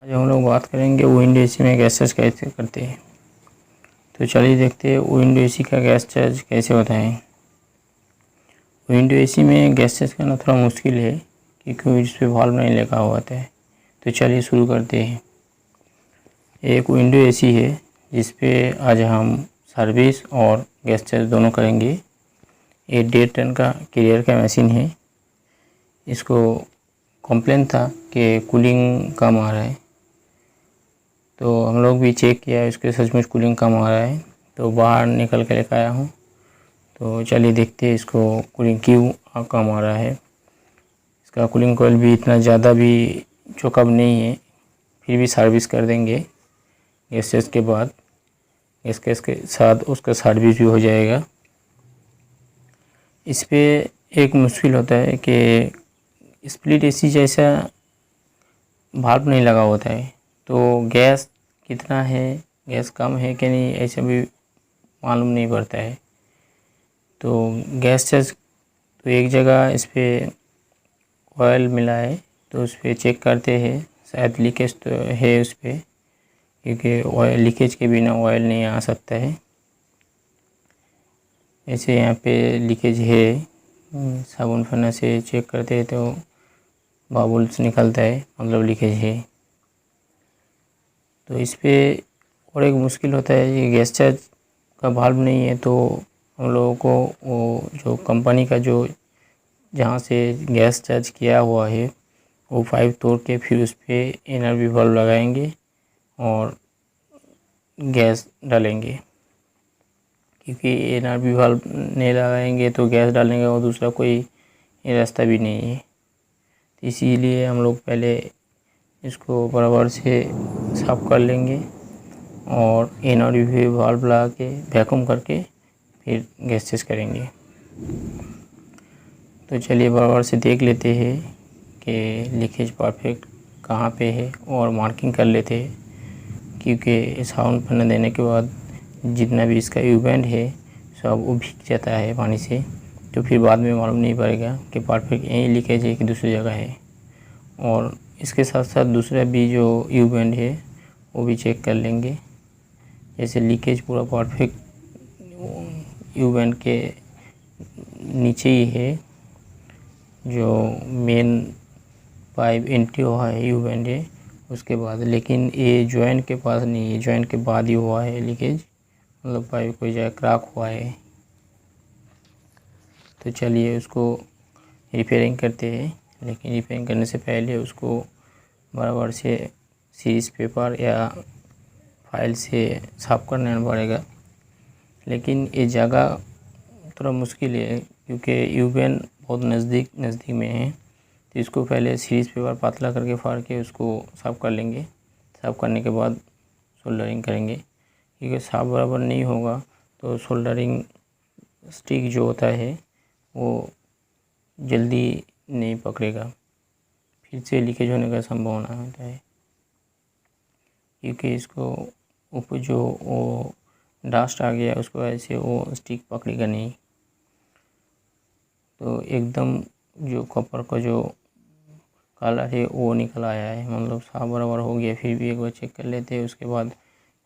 आज हम लोग बात करेंगे विंडो एसी में गैस चार्ज कैसे करते हैं। तो चलिए देखते हैं विंडो एसी का गैस चार्ज कैसे होता है। विंडो एसी में गैस चार्ज करना थोड़ा मुश्किल है क्योंकि इस पर वाल्व नहीं लगा हुआ होता है। तो चलिए शुरू करते हैं। एक विंडो एसी है जिस पे आज हम सर्विस और गैस चार्ज दोनों करेंगे। ये 1.5 टन का कैरियर का मशीन है। इसको कंप्लेन था कि कूलिंग कम आ रहा है, तो हम लोग भी चेक किया, इसके सचमुच कूलिंग कम आ रहा है। तो बाहर निकल के लेकर आया हूँ। तो चलिए देखते हैं इसको कूलिंग क्यों कम आ रहा है। इसका कूलिंग कॉइल भी इतना ज़्यादा भी चोकअप नहीं है, फिर भी सर्विस कर देंगे। गैस के बाद गैस के साथ उसका सर्विस भी हो जाएगा। इस पे एक मुश्किल होता है कि स्प्लिट एसी जैसा वाल्व नहीं लगा होता है, तो गैस कितना है, गैस कम है कि नहीं, ऐसा भी मालूम नहीं पड़ता है। तो गैस चार्ज तो एक जगह इस पर ऑयल मिला है, तो उस पर चेक करते हैं। शायद लीकेज तो है उस पर, क्योंकि ऑयल लीकेज के बिना ऑयल नहीं आ सकता है। ऐसे यहाँ पे लीकेज है, साबुन फना से चेक करते हैं तो बबल्स निकलता है, मतलब लीकेज है। तो इस पे और एक मुश्किल होता है, ये गैस चार्ज का वाल्व नहीं है, तो हम लोगों को वो जो कंपनी का जो जहाँ से गैस चार्ज किया हुआ है वो पाइप तोड़ के फिर उस पर एनआरवी वाल्व लगाएंगे और गैस डालेंगे। क्योंकि एनआरवी वाल्व नहीं लगाएंगे तो गैस डालेंगे और दूसरा कोई रास्ता भी नहीं है। इसीलिए हम लोग पहले इसको बराबर से साफ कर लेंगे और एनआरवी वाल्व लगा के वैक्यूम करके फिर गैस चेक करेंगे। तो चलिए बराबर से देख लेते हैं कि लीकेज परफेक्ट कहाँ पे है और मार्किंग कर लेते हैं, क्योंकि साउंड फैन देने के बाद जितना भी इसका इवेंट है सब वो भीग जाता है पानी से। तो फिर बाद में मालूम नहीं पड़ेगा कि परफेक्ट यही लीकेज है कि दूसरी जगह है। और इसके साथ साथ दूसरा भी जो इवेंट है वो भी चेक कर लेंगे। जैसे लीकेज पूरा परफेक्ट इवेंट के नीचे ही है, जो मेन पाइप एंट्री हुआ है इवेंट है उसके बाद, लेकिन ये जॉइंट के पास नहीं है, जॉइंट के बाद ही हुआ है लीकेज, मतलब पाइप कोई जगह क्रैक हुआ है। तो चलिए उसको रिपेयरिंग करते हैं, लेकिन रिपेयरिंग करने से पहले उसको बराबर से सीरीज पेपर या फाइल से साफ करना पड़ेगा। लेकिन ये जगह थोड़ा मुश्किल है क्योंकि यूवेन बहुत नज़दीक में है। तो इसको पहले सीरीज पेपर पतला करके फाड़ के उसको साफ़ कर लेंगे। साफ़ करने के बाद सोल्डरिंग करेंगे, क्योंकि साफ बराबर नहीं होगा तो सोल्डरिंग स्टिक जो होता है वो जल्दी नहीं पकड़ेगा, फिर से लीकेज होने का संभावना होता है। क्योंकि इसको ऊपर जो वो डस्ट आ गया उसको ऐसे वो स्टिक पकड़ेगा नहीं। तो एकदम जो कॉपर का जो कलर है वो निकल आया है, मतलब साफ बराबर हो गया। फिर भी एक बार चेक कर लेते हैं, उसके बाद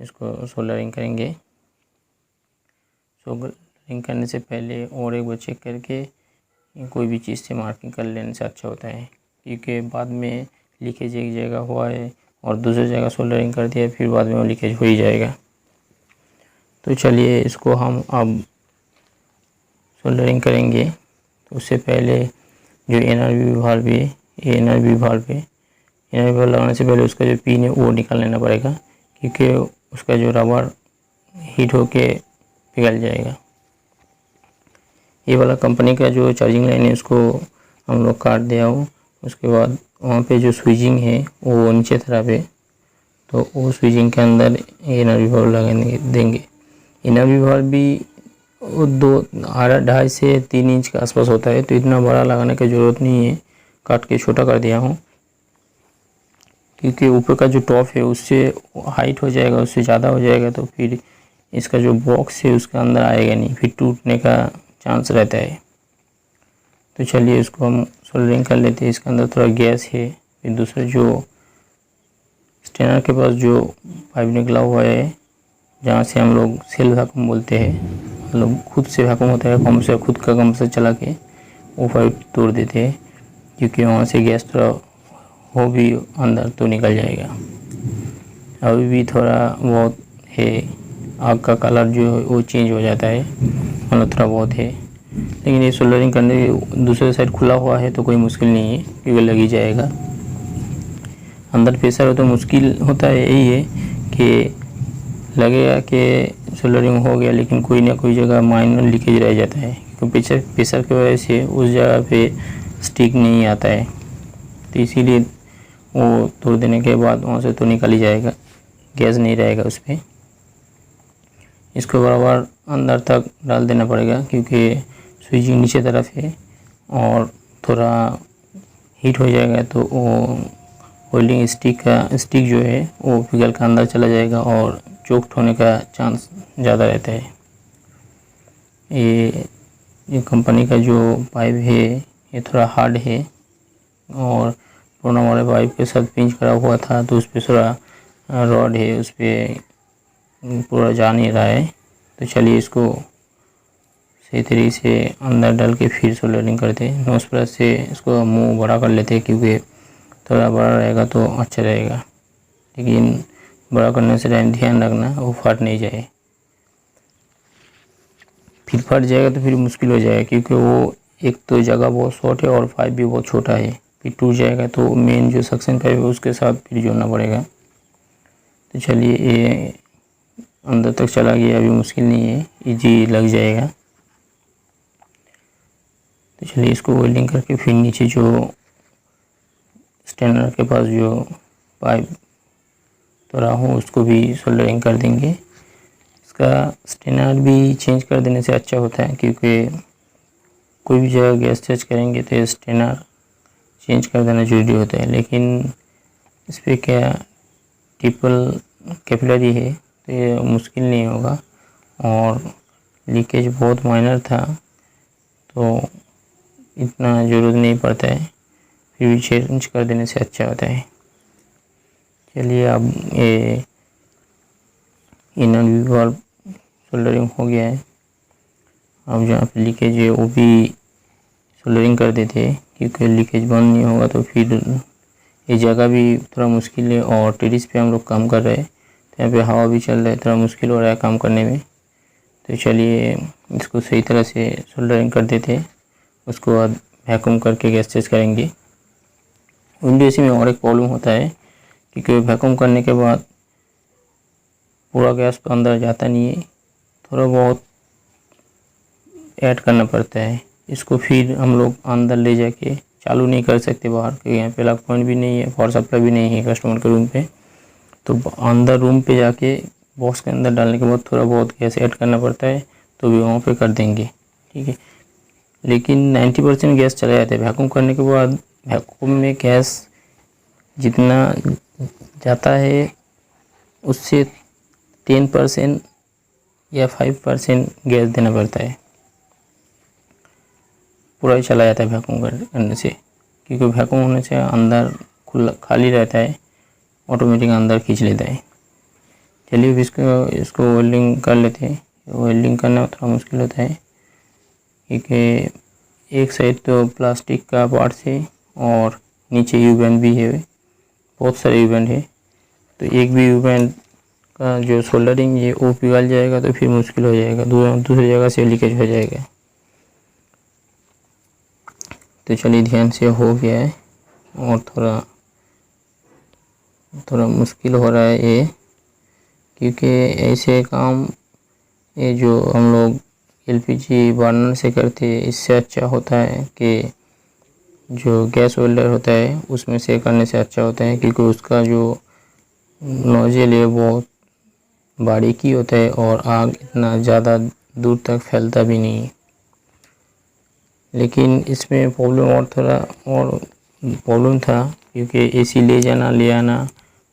इसको सोल्डरिंग करेंगे। सोल्डरिंग करने से पहले और एक बार चेक करके कोई भी चीज़ से मार्किंग कर लेने से अच्छा होता है, क्योंकि बाद में लीकेज एक जगह हुआ है और दूसरी जगह सोल्डरिंग कर दिया, फिर बाद में वो लीकेज हो ही जाएगा। तो चलिए इसको हम अब सोल्डरिंग करेंगे। तो उससे पहले जो एनआरवी वाल्व है, एनआरवी वाल्व लगाने से पहले उसका जो पिन है वो निकाल लेना पड़ेगा, क्योंकि उसका जो रबर हीट होके पिघल जाएगा। ये वाला कंपनी का जो चार्जिंग लाइन है उसको हम लोग काट दिया हो। उसके बाद वहाँ पे जो स्विचिंग है वो नीचे तरफ है, तो वो स्विचिंग के अंदर एनआरवी वाल्व लगाने देंगे। एनआरवी वाल्व भी 2.5 से 3 इंच के आसपास होता है, तो इतना बड़ा लगाने की ज़रूरत नहीं है, काट के छोटा कर दिया हूँ। क्योंकि ऊपर का जो टॉप है उससे हाइट हो जाएगा, उससे ज़्यादा हो जाएगा तो फिर इसका जो बॉक्स है उसके अंदर आएगा नहीं, फिर टूटने का चांस रहता है। तो चलिए इसको हम सोल्डरिंग कर लेते हैं। इसके अंदर थोड़ा गैस है, फिर दूसरा जो स्टेनर के पास जो पाइप निकला हुआ है, जहाँ से हम लोग सेल्फ वैक्यूम बोलते हैं, मतलब खुद से वैक्यूम होता है, कंप्रेसर खुद का कंप्रेसर चला के वो पाइप तोड़ देते हैं, क्योंकि वहाँ से गैस थोड़ा हो भी अंदर तो निकल जाएगा। अभी भी थोड़ा बहुत है, आग का कलर जो है वो चेंज हो जाता है, मतलब थोड़ा बहुत है। लेकिन ये सोल्डरिंग करने के दूसरे साइड खुला हुआ है तो कोई मुश्किल नहीं है, क्योंकि लग ही जाएगा। अंदर प्रेशर हो तो मुश्किल होता है यही है कि लगेगा कि सोल्डरिंग हो गया, लेकिन कोई ना कोई जगह माइनर लीकेज रह जाता है, क्योंकि प्रेशर की वजह से उस जगह पे स्टिक नहीं आता है। तो इसीलिए वो तोड़ देने के बाद वहाँ से तो निकल ही जाएगा, गैस नहीं रहेगा उस पर। इसको बराबर अंदर तक डाल देना पड़ेगा, क्योंकि स्विचिंग नीचे तरफ है और थोड़ा हीट हो जाएगा तो वो वेल्डिंग स्टिक जो है वो पिघल कर अंदर चला जाएगा और चोक्ड होने का चांस ज़्यादा रहता है। ये कंपनी का जो पाइप है ये थोड़ा हार्ड है, और पुराना वाले पाइप के साथ पिंच करा हुआ था तो उस पर थोड़ा रॉड है, उस पर पूरा जा नहीं रहा है। तो चलिए इसको सही तरीके से अंदर डाल के फिर सोल्डरिंग करते हैं। नोज प्लस से इसको मुंह बड़ा कर लेते हैं, क्योंकि थोड़ा बड़ा रहेगा तो अच्छा रहेगा, लेकिन बड़ा करने से टाइम ध्यान रखना वो फट नहीं जाए। फिर फट जाएगा तो फिर मुश्किल हो जाएगा, क्योंकि वो एक तो जगह बहुत शॉर्ट है और पाइप भी बहुत छोटा है। फिर टूट जाएगा तो मेन जो सक्शन पाइप है उसके साथ फिर जोड़ना पड़ेगा। तो चलिए ये अंदर तक चला गया, अभी मुश्किल नहीं है, इजी लग जाएगा। तो चलिए इसको वेल्डिंग करके फिर नीचे जो स्टैंडर के पास जो पाइप तोड़ा हो उसको भी सोल्डरिंग कर देंगे। इसका स्टैंडर भी चेंज कर देने से अच्छा होता है, क्योंकि कोई भी जगह गैस चेंज करेंगे तो स्टैंडर चेंज कर देना जरूरी होता है। लेकिन इस पर क्या ट्रिपल कैपिलरी है तो ये मुश्किल नहीं होगा, और लीकेज बहुत माइनर था तो इतना ज़रूरत नहीं पड़ता है, फिर भी चेंज कर देने से अच्छा होता है। चलिए अब ये इनर वी वाल्व सोल्डरिंग हो गया है। अब जहाँ पे लीकेज है वो भी सोल्डरिंग कर देते हैं, क्योंकि लीकेज बंद नहीं होगा तो फिर ये जगह भी थोड़ा मुश्किल है, और टेरिस पे हम लोग काम कर रहे हैं तो यहाँ पे हवा भी चल रहा है, थोड़ा मुश्किल हो रहा है काम करने में। तो चलिए इसको सही तरह से सोल्डरिंग कर देते हैं, उसको बाद वैक्यूम करके गैस चेंज करेंगे। विंडो एसी में और एक प्रॉब्लम होता है, क्योंकि वैक्यूम करने के बाद पूरा गैस तो अंदर जाता नहीं है, थोड़ा बहुत ऐड करना पड़ता है। इसको फिर हम लोग अंदर ले जाके चालू नहीं कर सकते बाहर, क्योंकि यहाँ पे प्लग पॉइंट भी नहीं है, पावर सप्लाई भी नहीं है कस्टमर के रूम पे। तो अंदर रूम पे जाके बॉक्स के अंदर डालने के बाद थोड़ा बहुत गैस ऐड करना पड़ता है, तो भी वहाँ पे कर देंगे, ठीक है। लेकिन 90% गैस चला जाता है वैक्यूम करने के बाद। वैक्यूम में गैस जितना जाता है उससे 10% या 5% गैस देना पड़ता है, पूरा ही चला जाता है वैक्यूम करने से, क्योंकि वैक्यूम होने से अंदर खुला खाली रहता है, ऑटोमेटिक अंदर खींच लेता है। चलिए अब इसको वेल्डिंग कर लेते हैं। वेल्डिंग करना थोड़ा मुश्किल होता है, क्योंकि एक साइड तो प्लास्टिक का पार्ट्स है और नीचे यू बैंड भी है, बहुत सारे यू बैंड है। तो एक भी यू बैंड का जो सोल्डरिंग है वो पिघल जाएगा तो फिर मुश्किल हो जाएगा, दूसरी जगह से लीकेज हो जाएगा। तो चलिए ध्यान से हो गया है, और थोड़ा मुश्किल हो रहा है ये, क्योंकि ऐसे काम ये जो हम लोग एलपीजी बर्नर से करते हैं इससे अच्छा होता है कि जो गैस वेल्डर होता है उसमें से करने से अच्छा होता है, क्योंकि उसका जो नोजल है बहुत बारीकी होता है और आग इतना ज़्यादा दूर तक फैलता भी नहीं है। लेकिन इसमें प्रॉब्लम और थोड़ा और प्रॉब्लम था, क्योंकि एसी ले जाना ले आना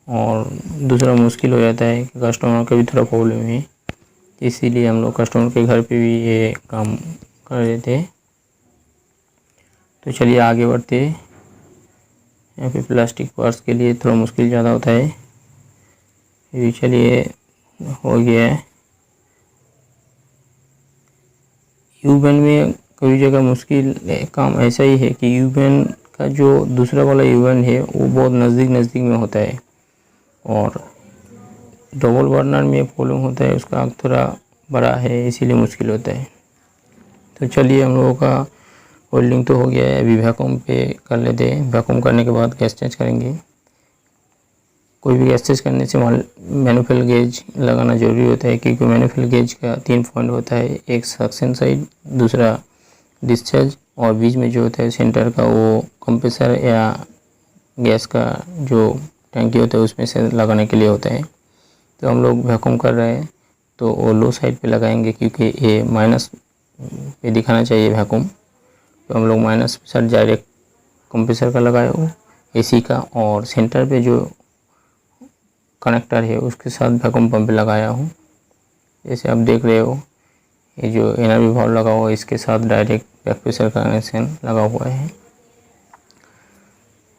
और दूसरा मुश्किल हो जाता है कि कस्टमर का भी थोड़ा प्रॉब्लम है, इसीलिए हम लोग कस्टमर के घर पे भी ये काम कर देते हैं। तो चलिए आगे बढ़ते हैं। यहाँ पे प्लास्टिक पार्ट्स के लिए थोड़ा मुश्किल ज़्यादा होता है, ये चलिए हो गया है। यू बैंड में कई जगह मुश्किल काम ऐसा ही है कि यू बैंड का जो दूसरा वाला यू बैंड है वो बहुत नज़दीक में होता है, और डबल बर्नर में प्रॉब्लम होता है, उसका आग थोड़ा बड़ा है इसीलिए मुश्किल होता है। तो चलिए हम लोगों का वेल्डिंग तो हो गया है, अभी वैक्यूम पे कर लेते हैं। वैक्यूम करने के बाद गैस चेंज करेंगे। कोई भी गैस चेंज करने से मैनुअल गेज लगाना ज़रूरी होता है, क्योंकि मैनुअल गेज का 3 पॉइंट होता है, एक सक्शन साइड, दूसरा डिस्चार्ज, और बीच में जो होता है सेंटर का वो कंप्रेसर या गैस का जो टैंकी होता है उसमें से लगाने के लिए होता है। तो हम लोग वैक्यूम कर रहे हैं तो वो लो साइड पे लगाएंगे, क्योंकि ये माइनस पे दिखाना चाहिए वैक्यूम। तो हम लोग माइनस पे साइड डायरेक्ट कंप्रेसर का लगाए हो एसी का, और सेंटर पे जो कनेक्टर है उसके साथ वैक्यूम पंप लगाया हूँ। जैसे आप देख रहे हो ये जो एनर्जी वाल्व लगा हुआ है इसके साथ डायरेक्ट बैक प्रेशर का कनेक्शन लगा हुआ है।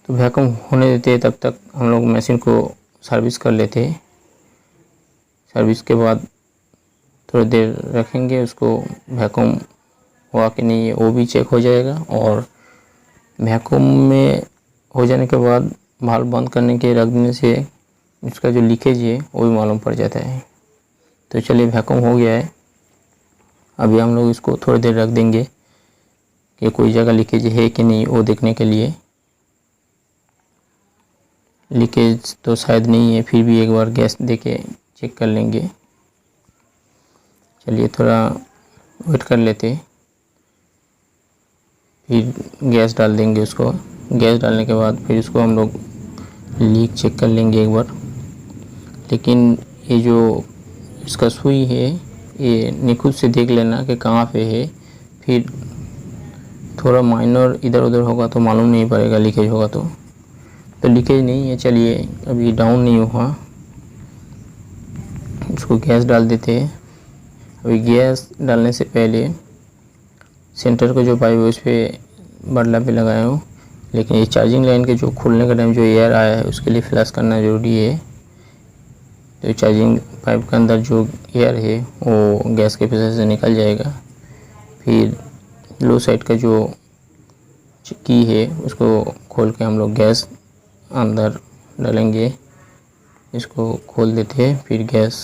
तो वैक्यूम होने देते हैं, तब तक हम लोग मशीन को सर्विस कर लेते हैं। सर्विस के बाद थोड़ी देर रखेंगे उसको, वैक्यूम हुआ कि नहीं वो भी चेक हो जाएगा, और वैक्यूम में हो जाने के बाद वाल्व बंद करने के रख देने से उसका जो लीकेज है वो भी मालूम पड़ जाता है। तो चलिए वैक्यूम हो गया है, अभी हम लोग इसको थोड़ी देर रख देंगे कि कोई जगह लीकेज है कि नहीं वो देखने के लिए। लीकेज तो शायद नहीं है, फिर भी एक बार गैस देके चेक कर लेंगे। चलिए थोड़ा वेट कर लेते, फिर गैस डाल देंगे उसको। गैस डालने के बाद फिर उसको हम लोग लीक चेक कर लेंगे एक बार। लेकिन ये जो इसका सुई है ये निखुद से देख लेना कि कहाँ पे है, फिर थोड़ा माइनर इधर उधर होगा तो मालूम नहीं पड़ेगा लीकेज होगा तो लीकेज नहीं है। चलिए अभी डाउन नहीं हुआ, इसको गैस डाल देते हैं। अभी गैस डालने से पहले सेंटर का जो पाइप है उस पर बटला पे लगाया हूँ, लेकिन ये चार्जिंग लाइन के जो खोलने का टाइम जो एयर आया है उसके लिए फ्लश करना ज़रूरी है। तो चार्जिंग पाइप के अंदर जो एयर है वो गैस के प्रेशर से निकल जाएगा। फिर लो साइड का जो की है उसको खोल के हम लोग गैस अंदर डालेंगे। इसको खोल देते हैं, फिर गैस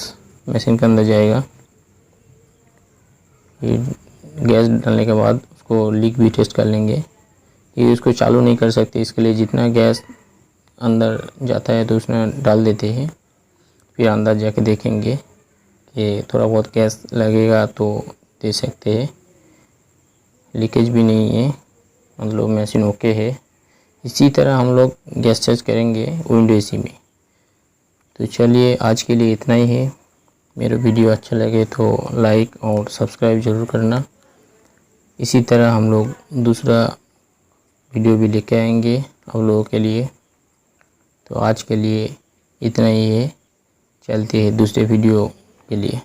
मशीन के अंदर जाएगा। फिर गैस डालने के बाद उसको लीक भी टेस्ट कर लेंगे। ये उसको चालू नहीं कर सकते, इसके लिए जितना गैस अंदर जाता है तो उसमें डाल देते हैं। फिर अंदर जाके देखेंगे कि थोड़ा बहुत गैस लगेगा तो दे सकते हैं। लीकेज भी नहीं है, मतलब मशीन ओके है। इसी तरह हम लोग गैस चेंज करेंगे विंडो एसी में। तो चलिए आज के लिए इतना ही है। मेरा वीडियो अच्छा लगे तो लाइक और सब्सक्राइब ज़रूर करना। इसी तरह हम लोग दूसरा वीडियो भी लेके आएंगे आप लोगों के लिए। तो आज के लिए इतना ही है, चलते हैं दूसरे वीडियो के लिए।